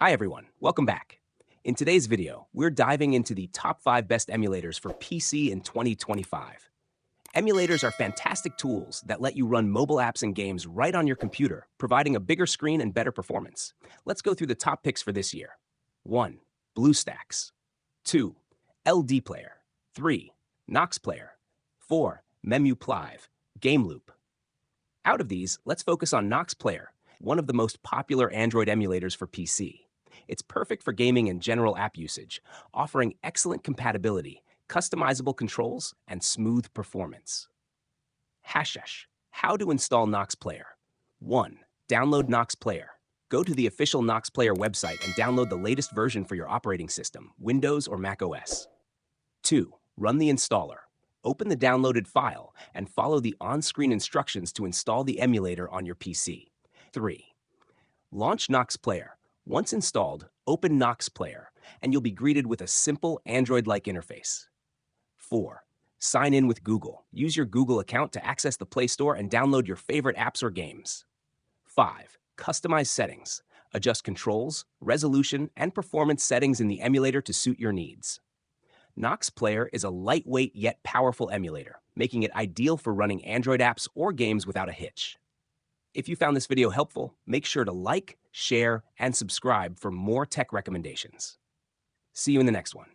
Hi everyone, welcome back. In today's video, we're diving into the top 5 best emulators for PC in 2025. Emulators are fantastic tools that let you run mobile apps and games right on your computer, providing a bigger screen and better performance. Let's go through the top picks for this year. 1. Bluestacks. 2. LD Player. 3. Nox Player. 4. Memuplive. Game Loop. Out of these, let's focus on Nox Player, one of the most popular Android emulators for PC. It's perfect for gaming and general app usage, offering excellent compatibility, customizable controls, and smooth performance. Hashesh. How to install Nox Player. 1. Download Nox Player. Go to the official Nox Player website and download the latest version for your operating system, Windows or Mac OS. 2. Run the installer. Open the downloaded file and follow the on-screen instructions to install the emulator on your PC. 3. Launch Nox Player. Once installed, open Nox Player, and you'll be greeted with a simple Android-like interface. 4. Sign in with Google. Use your Google account to access the Play Store and download your favorite apps or games. 5. Customize settings. Adjust controls, resolution, and performance settings in the emulator to suit your needs. Nox Player is a lightweight yet powerful emulator, making it ideal for running Android apps or games without a hitch. If you found this video helpful, make sure to like, share, and subscribe for more tech recommendations. See you in the next one.